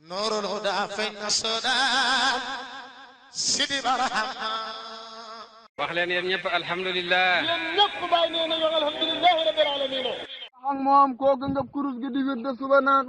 نور الهدى فين السودان سيدي برحمة wax leen yéen ñëpp alhamdulilah. yéen ñëpp bàyyi nee nañu alhamdulilah rabbil alamin. ak moom kooku nga kurus gi di wér de suba naan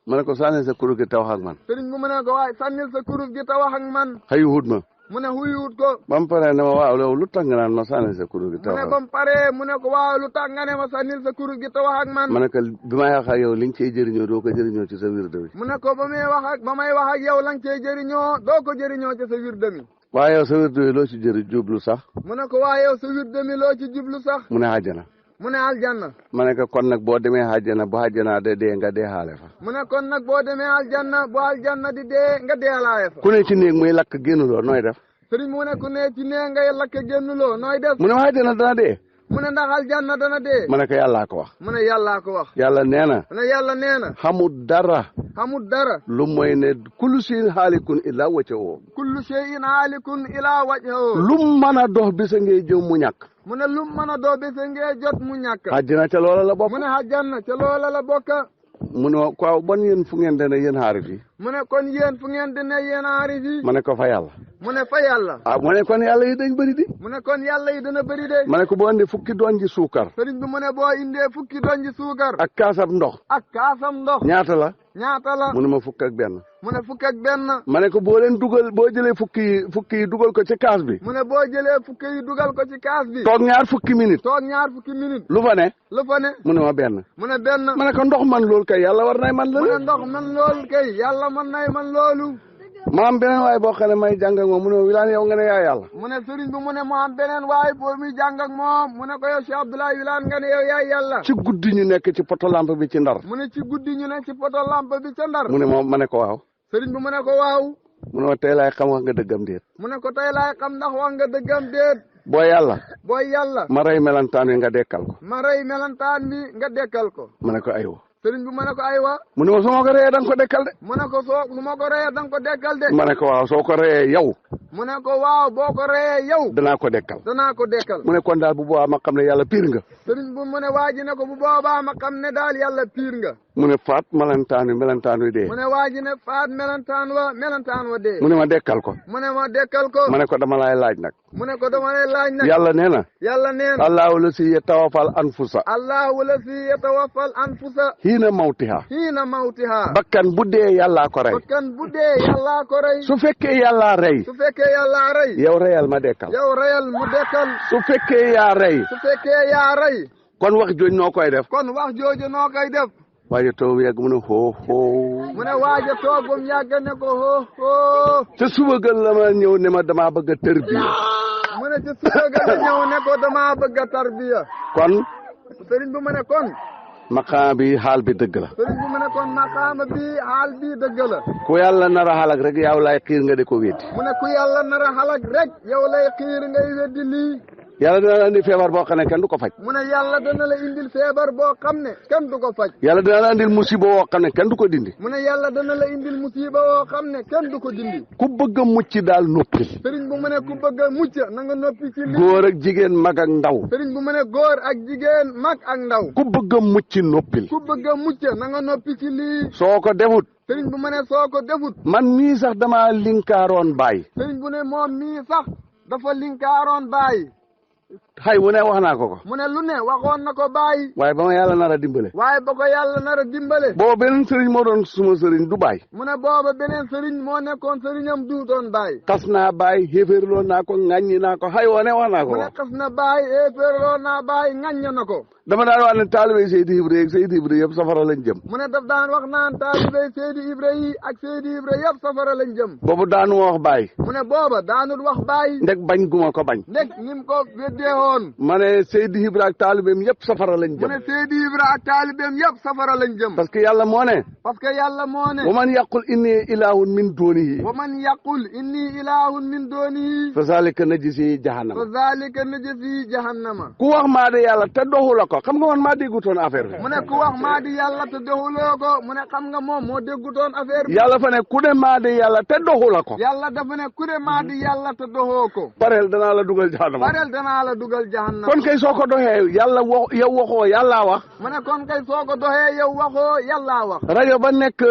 ma ne ko sànnil sa kurus gi taw ak man. sëriñ bi mu ne ko waaye sànnil sa kurus gi taw ak man. xëyu wut ma. mu ne xuyuwut ko. ba mu paree ne ma waaw loolu lu tax nga naan ma sànnil sa kurus gi taw mu ne ba mu paree mu ne ko waaw lu tax nga ne ma sànnil sa kurus gi taw ak man. ma ne ko bi may wax ak yow li nga cey jëriñoo doo ko jëriñoo ci sa wirde bi. mu ne ko ba may wax ak yow la nga cey jëriñoo doo ko jëriñoo ci sa wirde mi. waaye yow sa wirde bi loo ci jublu sax. mu ne ko waaye yow sa wirde mi loo ci jublu sax. mu ne àjjana. mu ne aljanna. ma ne ko kon nag boo demee àjjana bu àjjana de dee nga dee xaale fa. mu ne kon nag boo demee aljanna bu aljanna di dee nga dee xaale fa. ku ne ci néeg muy lakk génnuloo nooy def. sëriñ mu ne ku ne ci néeg ngay lakk génnuloo nooy def. mu ne waa àjjana dana dee. mu ne ndax aljanna dana dee. ma ne ko yàllaa ko wax. mu ne yàllaa ko wax. yàlla nee na. mu ne yàlla nee na. xamul dara. xamul dara. lu mooy ne kullu shay'in haalikun illaa wajhahu. kullu shay'in haalikun illaa wajhahu. lu mën a dox bisa ngay jëm mu ñàkk. mu ne lu mën a doo bese ngee jot mu ñàkk. àjjana ca loola la bokk. mu ne àjjana ca loola la bokk. mu ne quoi bon yéen fu ngeen dene yéen xaarif yi. mu ne kon yéen fu ngeen di ne yéen aarif yi. ma ne ko fa yàlla. mu ne fa yàlla. ah mu ne kon yàlla yi dañ bëri di. mu ne kon yàlla yi dana bëri de. ma ne ko boo indi fukki doon ji suukar. sëriñ bi mu ne boo indee fukki doon ji suukar. ak kaasam ndox. ak kaasam ndox. ñaata la. ñaata la. mu ne ma fukk ak benn. mu ne fukk ak benn. ma ne ko boo leen dugal boo jëlee fukki yi dugal ko ci kaas bi. mu ne boo jëlee fukki yi dugal ko ci kaas bi. toog ñaar fukki minute. toog ñaar fukki minute. lu fa ne. lu fa ne. mu ne ma benn. mu ne benn. ma ne ko ndox man loolu kay yàlla war nay man la. mu ne ndox man loolu kay yàlla man nay man loolu. ma am beneen waaye boo xam ne may jàng ak moom mu ne ma Wilane yow nga ne yaa yàlla. mu ne sëriñ bi mu ne mu am beneen waaye boo muy jàng ak moom mu ne ko yow Cheikh Abdoulaye Wilane nga ne yow yaay yàlla. ci guddi ñu nekk ci poto lampe bi ci ndar. mu ne ci guddi ñu ne ci poto lampe bi ca ndar. mu ne moom ma ne ko waaw. sëriñ bi mu ne ko waaw. mu ne ma tey laay xam wax nga dëggam déet. mu ne ko tey laay xam ndax wax nga dëggam déet. boo yàlla. booy yàlla. ma rey melantaan wi nga dekkal ko. ma rey melantaan bi nga dekkal ko. ma ne ko aywa. sëriñ bi mu ne ko aywa. mu ne ma su ma ko reyee da nga ko dekkal de. mu ne ko su ma ko reyee da nga ko dekkal de. ma ne ko waaw soo ko reyee yow. mu ne ko waaw boo ko reyee yow. danaa ko dekkal. danaa ko dekkal. mu ne kon daal bu boobaa ma xam ne yàlla piir nga. sëriñ bi mu ne waa ji ne ko bu boobaa ma xam ne daal yàlla piir nga. mu ne faat melantaan wi dee. mu ne waa ji ne faat melantaan wa dee. mu ne ma dekkal ko. mu ne ma dekkal ko. ma ne ko dama lay laaj nag. mu ne ko dama lay laaj nag. yàlla nee na. yàlla nee na. allahu la si yatawaffal anfusa. allahu la si yatawaffal anfusa. hiina mawtiha. hiina mawtiha. bakkan bu dee yàllaa ko rey. bakkan bu dee yàllaa ko rey. su fekkee yàllaa rey. su fekkee yàllaa rey. yow reyal ma dekkal. yow reyal mu dekkal. su fekkee yaa rey. su fekkee yaa rey. kon wax jooju noo koy def. kon wax jooju noo koy def. waaye toog yàgg mu ne xoo. mu ne waaja toog ba mu yàgg ne ko xoo. te suba gën la ma ñëw ne ma damaa bëgg a tarbiya. mu ne te suba gën la ñëw ne ko damaa bëgg a tarbiya. kon. sëriñ bi mu ne kon. maqaama bi xaal bi dëgg la. sëriñ bi mu ne kon maqaama bi xaal bi dëgg la. ku yàlla nar a xalak rek yow lay xiir nga di ko wéddi. mu ne ku yàlla nar a xalak rek yow lay xiir ngay weddi lii. yàlla dina la indi feebar boo xam ne kenn du ko faj. mu ne yàlla dana la indil feebar boo xam ne kenn du ko faj. yàlla dina la indil musiba woo xam ne kenn du ko dindi. mu ne yàlla dana la indil musiba woo xam ne kenn du ko dindi. ku bëgg a mucc daal noppi. sëriñ bu mu ne ku bëgg a mucc na nga noppi ci lii. góor ak jigéen mag ak ndaw. sëriñ bu mu ne góor ak jigéen mag ak ndaw. ku bëgg a mucc noppil. ku bëgg a mucc na nga noppi ci lii. soo ko defut. sëriñ bu mu ne soo ko defut. man mii sax damaa linkaaroon baay. sëriñ bu ne moom mii sax dafa linkaaroon baay. xay wu ne wax naa ko ko. mu ne lu ne waxoon na ko bàyyi. waaye ba ma yàlla nar a dimbale. waaye ba ko yàlla nar a dimbale. booba beneen sëriñ moo doon suma sëriñ du baay. mu ne booba beneen sëriñ moo nekkoon sëriñam duutoon bàyyi. xas naa baay xéeféerloo naa ko ŋàññi naa ko xay woo ne wax naa ko. mu ne xas na bàyyi xéeféerloo naa bàyyi ŋàññ na ko. dama daan wax ne taalibe Seydi Ibra ak Seydi Ibra yëpp safara lañ jëm. mu ne daf daan wax naan taalibe Seydi Ibra yi ak Seydi Ibra yëpp safara lañ jëm. boobu daanu wax baay. mu ne booba daanul wax bàyyi. ndeg bañ guma ko bañ. ndeg nim ko weddee woon. ma ne Seydi Ibra ak taalibeem yëpp safara lañ jëm. mu ne Seydi Ibra ak taalibeem yëpp safara lañ jëm. parce que yàlla moo ne. parce que yàlla moo ne. wa man yaqul inni ilahun min dunihi. wa man yaqul inni ilahun min dunihi. fa zalika najzi jahannama. fa zalika najzi jahannama. ku wax maa de yàlla te doxu la ko xam nga man maa déggutoon affaire bi. mu ne ku wax maa di yàlla te doxuloo ko mu ne xam nga moom moo déggutoon affaire bi. yàlla fa ne ku ne maa de yàlla te doxu la ko. yàlla dafa ne ku ne maa di yàlla te doxoo ko. pareel danaa la dugal jahannama. pareel danaa la dugal dugal jahannam. kon kay soo ko doxee yàlla yow waxoo yàllaa wax. mu ne kon kay soo ko doxee yow waxoo yàllaa wax. rajo ba nekk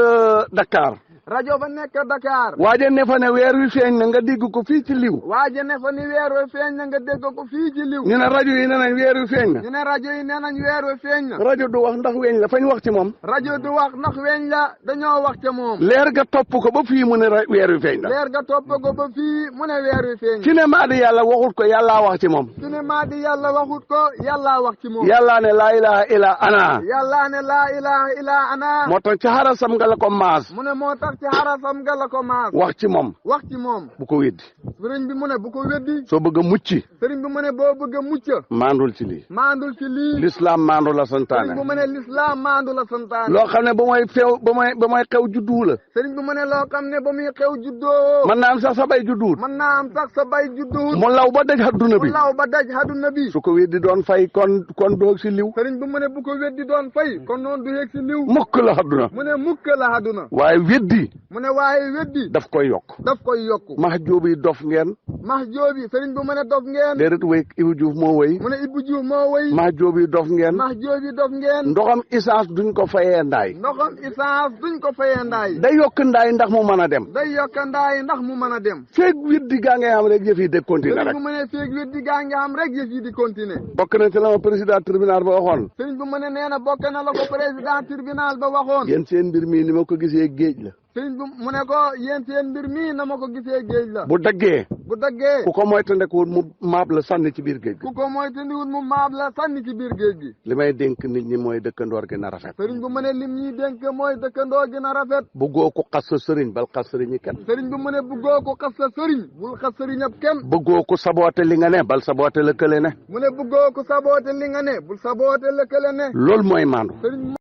Dakar. rajo ba nekk Dakar. waaje ne fa ne weer wi feeñ na nga dégg ko fii ci liw. waaje ne fa ni weer wi feeñ na nga dégg ko fii ci liw. ñu ne rajo yi nee nañ weer wi feeñ na. ñu ne rajo yi nee nañ weer wi feeñ na. rajo du wax ndax weñ la fañ wax ci moom. rajo du wax ndax weñ la dañoo wax ca moom. leer ga topp ko ba fii mu ne weer wi feeñ na. leer ga topp ko ba fii mu ne weer wi feeñ na. cinéma di yàlla waxut ko yàllaa wax ci moom. cinéma di yàlla waxut ko yàllaa wax ci moom. yàllaa ne laa ilaha illa ana. yàllaa ne laa ilaha illa ana. moo tax ci xarasam nga la ko maas. mu ne moo tax ci xarasam nga la ko maas. wax ci moom. wax ci moom. bu ko weddi. sëriñ bi mu ne bu ko weddi. soo bëgg a mucc. sëriñ bi mu ne boo bëgg a mucc. maandul ci lii. maandul ci lii. l'islam maandu la santaane. sëriñ bi mu ne l'islam maandu la santaane. loo xam ne ba mooy xew juddu la. sëriñ bi mu ne loo xam ne ba muy xew juddoo. mën naa am sax sa bay judduwul. mën naa am sax sa bay judduwul. mu law ba daj adduna bi. mu law ba daj adduna bi. su ko weddi doon fay kon doog si liw. sëriñ bi mu ne bu ko weddi doon fay kon noonu du yegg si liw. mukk la adduna. mu ne mukk la adduna. waaye weddi. mu ne waaye weddi. daf koy yokk. daf koy yokku. max jóobi dof ngeen. max jóobi sëriñ bi mu ne dof ngeen. déedéet wéy Ibou Diouf moo wéy. mu ne Ibou Diouf moo wéy. max jóobi dof ngeen. max jóobi dof ngeen. ndoxam essence duñ ko fayee ndaay. ndoxam essence duñ ko fayee ndaay. day yokk ndaay ndax mu mën a dem. day yokk ndaay ndax mu mën a dem. feeg weddi gaa ngay am rek yëf yi de continuer sëriñ rek. bi mu ne feeg weddi gaa nga am rek yëf yi di continuer. bokk na ci la ma président tribunal ba waxoon. sëriñ bi mu ne nee na bokk na la ko président tribunal ba waxoon. yéen seen mbir mii ni ma ko gisee géej la. sëriñ bi mu ne ko yéen seen mbir mii na ma ko gisee géej la. bu daggee. bu daggee. ku ko moytandiku mu maab la sànni ci biir géej gi. ku ko moytandiku mu maab la sànni ci biir géej gi. li may dénk nit ñi mooy dëkkandoor gi na rafet. sëriñ bi mu ne lim ñuy dénk mooy dëkkandoor gi na rafet. bëggoo ko xas sa sëriñ bal xas sëriñi kenn. sëriñ bi mu ne bëggoo ko xas sa sëriñ bul xas sëriñab kenn. bëggoo ko saboote li nga ne bal saboote la kële ne. mu ne bëggoo ko saboote li nga ne bul saboote la kële ne. loolu mooy maandu. sëriñ